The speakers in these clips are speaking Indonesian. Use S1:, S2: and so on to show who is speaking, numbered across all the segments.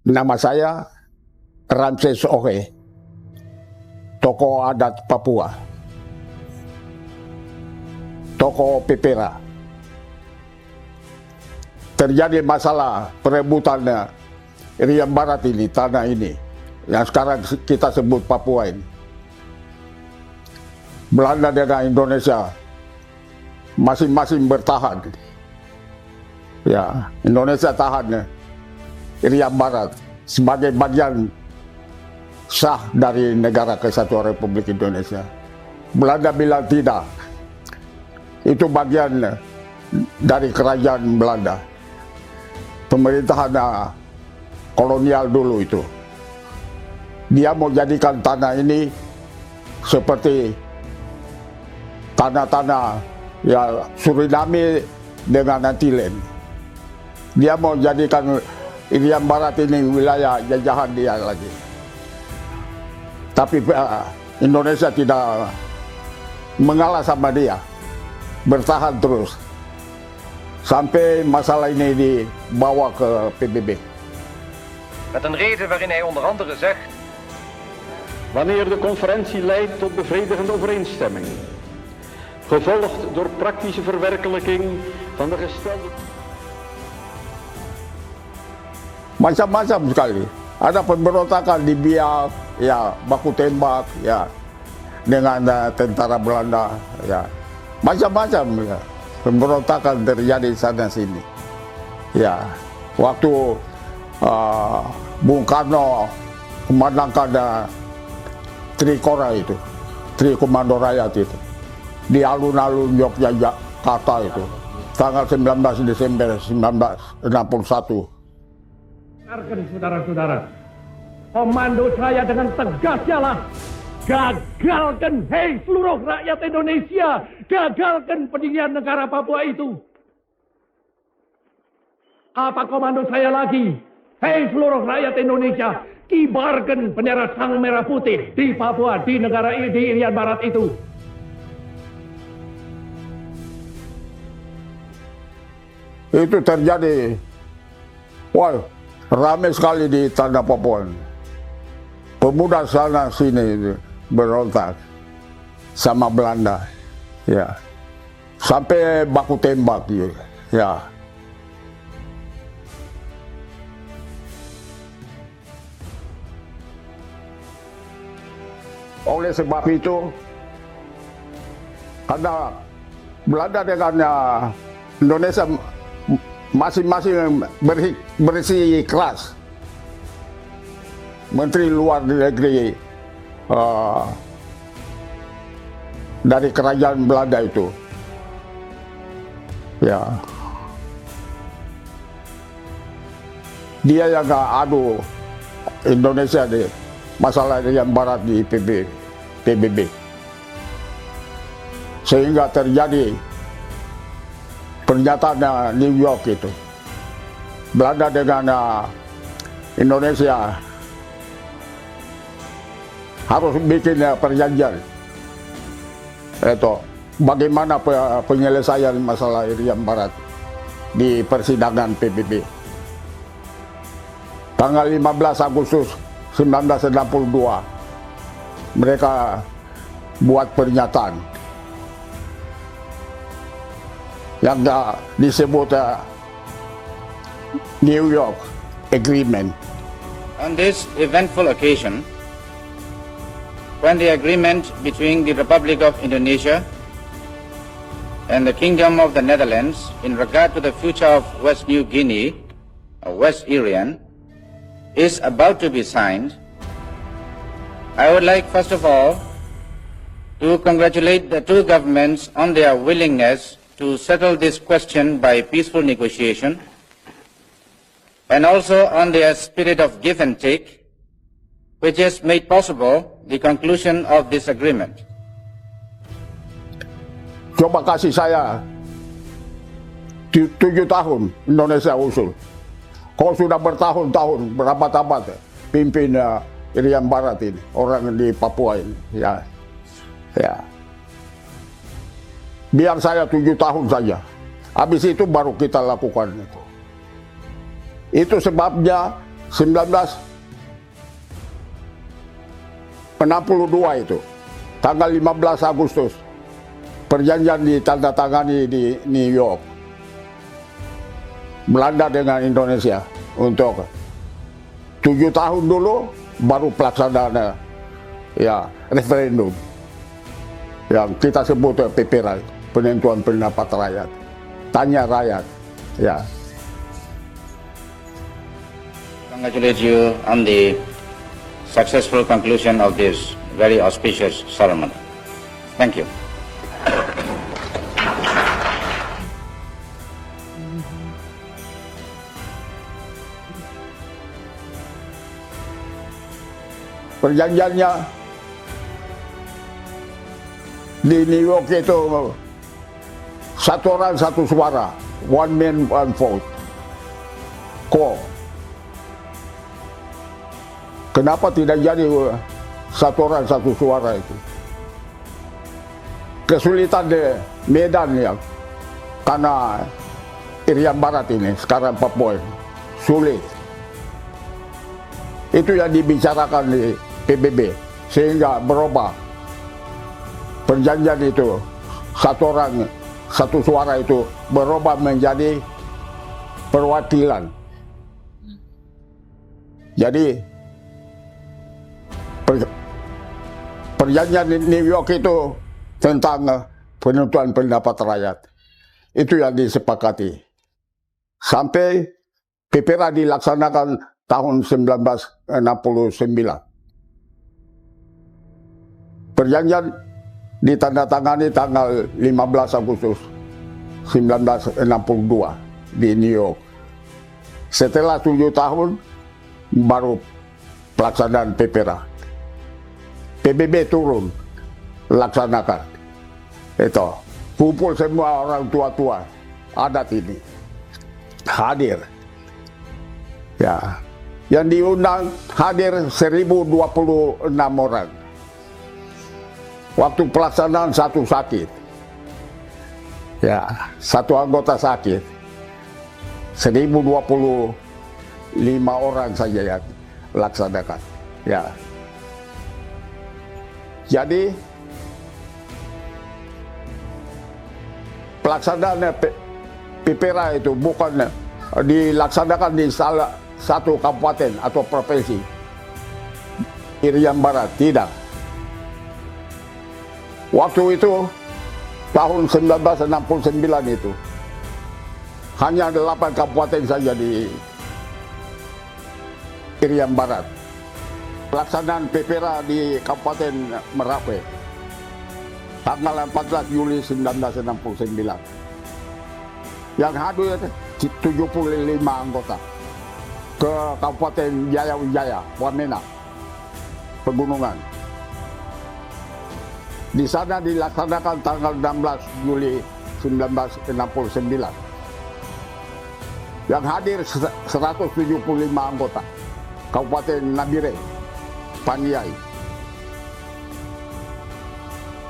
S1: Nama saya Ramses Ohe, tokoh adat Papua, tokoh Pepera. Terjadi masalah perebutan Irian Barat ini, tanah ini, yang sekarang kita sebut Papua ini. Belanda dan Indonesia masing-masing bertahan. Ya, Indonesia tahan Irian Barat sebagai bagian sah dari negara Kesatuan Republik Indonesia. Belanda bilang tidak, itu bagian dari kerajaan Belanda, pemerintahan kolonial dulu itu. Dia mau jadikan tanah ini seperti tanah-tanah ya Suriname dengan Antillen. Dia mau jadikan Irian Barat ini wilayah jajahan dia lagi. Tapi Indonesia tidak mengalah sama dia, bertahan terus sampai masalah ini dibawa ke PBB.
S2: Met een reden waarin hij onder andere zegt:
S3: wanneer de conferentie leidt tot bevredigende overeenstemming, gevolgd door praktische verwerkelijking van de gestelde...
S1: Macam-macam sekali. Ada pemberontakan di Biak, ya baku tembak, ya dengan tentara Belanda, ya macam-macam ya. Pemberontakan terjadi sana sini. Ya, waktu Bung Karno memandangkan Trikora itu, Tri Komando Rakyat itu, di alun-alun Yogyakarta itu, tanggal 19 Desember 1961.
S4: Saudara-saudara, komando saya dengan tegas ialah gagalkan, hei seluruh rakyat Indonesia, gagalkan pendirian negara Papua itu. Apa komando saya lagi? Hei seluruh rakyat Indonesia, kibarkan bendera sang merah putih di Papua, di negara di Irian Barat itu.
S1: Itu terjadi, wah, ramai sekali di tanah Papua. Pemuda sana sini berontak sama Belanda, ya, sampai baku tembak, ya. Oleh sebab itu, karena Belanda dengan Indonesia masing-masing bersih keras. Menteri Luar Negeri dari kerajaan Belanda itu, ya, dia yang adu Indonesia di masalah Irian Barat di PBB, sehingga terjadi pernyataan New York itu. Belanda dengan Indonesia harus bikin perjanjian itu bagaimana penyelesaian masalah Irian Barat di persidangan PBB. Tanggal 15 Agustus 1962 mereka buat pernyataan yang disebut New York Agreement.
S5: On this eventful occasion, when the agreement between the Republic of Indonesia and the Kingdom of the Netherlands in regard to the future of West New Guinea, or West Irian, is about to be signed, I would like first of all to congratulate the two governments on their willingness to settle this question by peaceful negotiation, and also on their spirit of give and take, which has made possible the conclusion of this agreement.
S1: Coba kasih saya 7 tahun Indonesia usul. Kau sudah bertahun-tahun, berabad-abad pimpin Irian Barat ini, orang di Papua ini, ya. Biar saya 7 tahun saja. Habis itu baru kita lakukan itu. Itu sebabnya 1962 itu, tanggal 15 Agustus, perjanjian ditandatangani di New York. Belanda dengan Indonesia untuk 7 tahun dulu baru pelaksanaan ya referendum yang kita sebut PPRA, penentuan pendapat rakyat, tanya rakyat, ya.
S5: Congratulate you on the successful conclusion of this very auspicious ceremony. Thank you.
S1: Perjanjiannya di New York itu satu orang satu suara, one man one vote. Kok kenapa tidak jadi satu orang satu suara itu? Kesulitan di Medan ya, karena Irian Barat ini sekarang Papua sulit. Itu yang dibicarakan di PBB sehingga berubah perjanjian itu, satu orang satu suara itu berubah menjadi perwakilan. Jadi perjanjian di New York itu tentang penentuan pendapat rakyat, itu yang disepakati sampai PPRA dilaksanakan tahun 1969. Perjanjian ditandatangani tanggal 15 Agustus 1962 di New York. Setelah 7 tahun baru pelaksanaan PPRA. PBB turun laksanakan. Itu kumpul semua orang tua-tua adat ini hadir. Ya, yang diundang hadir 1026 orang. Waktu pelaksanaan satu sakit. Ya, satu anggota sakit. 1025 orang saja yang laksanakan. Ya. Jadi pelaksanaan PPRA itu bukan dilaksanakan di salah satu kabupaten atau provinsi Irian Barat, tidak. Waktu itu tahun 1969 itu hanya 8 kabupaten saja di Irian Barat. Pelaksanaan PPRA di Kabupaten Merauke tanggal 14 Juli 1969. Yang hadir 75 anggota ke Kabupaten Jaya Wijaya, Wamena, Pegunungan. Di sana dilaksanakan tanggal 16 Juli 1969. Yang hadir 175 anggota Kabupaten Nabire, Paniai.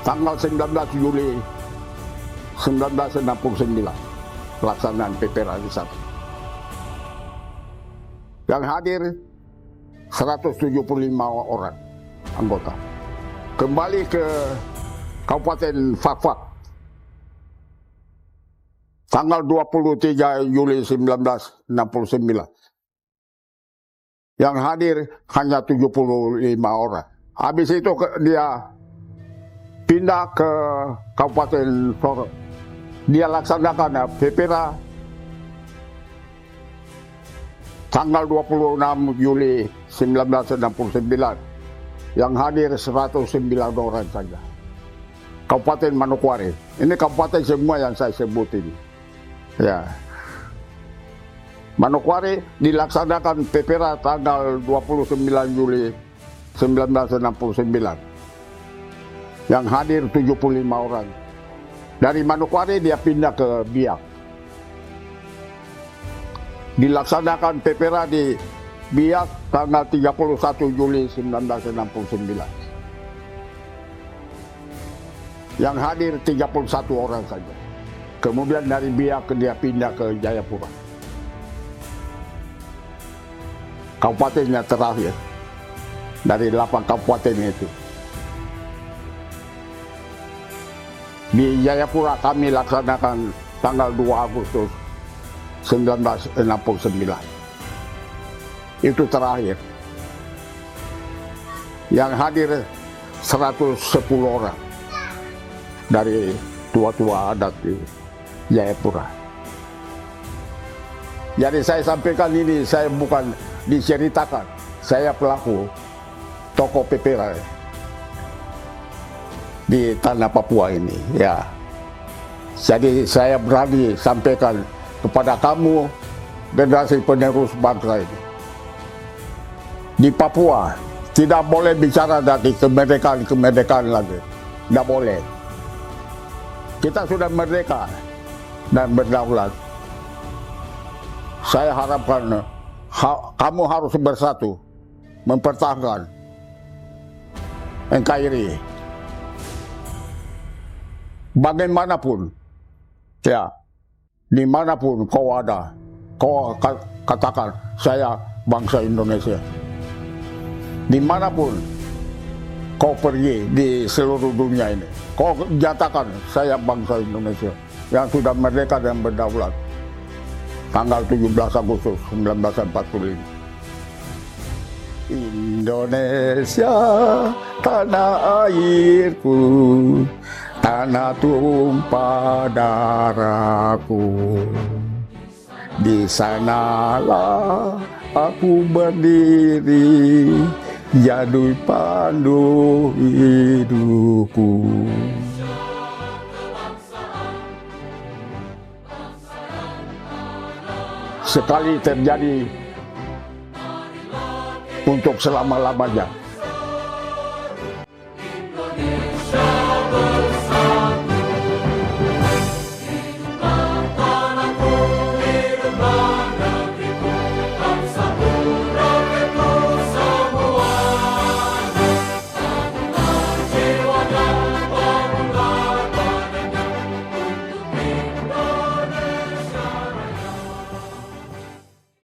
S1: Tanggal 19 Juli 1969 pelaksanaan PPRA di sana. Yang hadir 175 orang anggota. Kembali ke Kabupaten Fakfak tanggal 23 Juli 1969. Yang hadir hanya 75 orang. Habis itu dia pindah ke Kabupaten Sorong. Dia laksanakan PPRA tanggal 26 Juli 1969. Yang hadir 109 orang saja. Kabupaten Manokwari. Ini kabupaten semua yang saya sebut ini. Ya. Manokwari dilaksanakan PPRA tanggal 29 Juli 1969. Yang hadir 75 orang. Dari Manokwari dia pindah ke Biak. Dilaksanakan PPRA di Biak tanggal 31 Juli 1969. Yang hadir 31 orang saja. Kemudian dari Biak dia pindah ke Jayapura. kabupatennya terakhir dari 8 kabupaten itu. Di Jayapura kami laksanakan tanggal 2 Agustus 1969. Itu terakhir. Yang hadir 110 orang dari tua-tua adat di Jayapura. Jadi saya sampaikan ini, saya bukan diceritakan. Saya pelaku tokoh PPRI di tanah Papua ini. Ya, jadi saya berani sampaikan kepada kamu generasi penerus bangsa ini. Di Papua tidak boleh bicara dari kemerdekaan lagi. Tidak boleh. Kita sudah merdeka dan berdaulat. Saya harapkan kamu harus bersatu mempertahankan NKRI. Bagaimanapun, ya, dimanapun kau ada, kau katakan saya bangsa Indonesia. Dimanapun kau pergi di seluruh dunia ini, kau nyatakan saya bangsa Indonesia yang sudah merdeka dan berdaulat. Tanggal 17 Agustus 1945. Indonesia, tanah airku, tanah tumpah darahku. Di sanalah aku berdiri, jadi pandu hidupku. Sekali terjadi untuk selama-lamanya.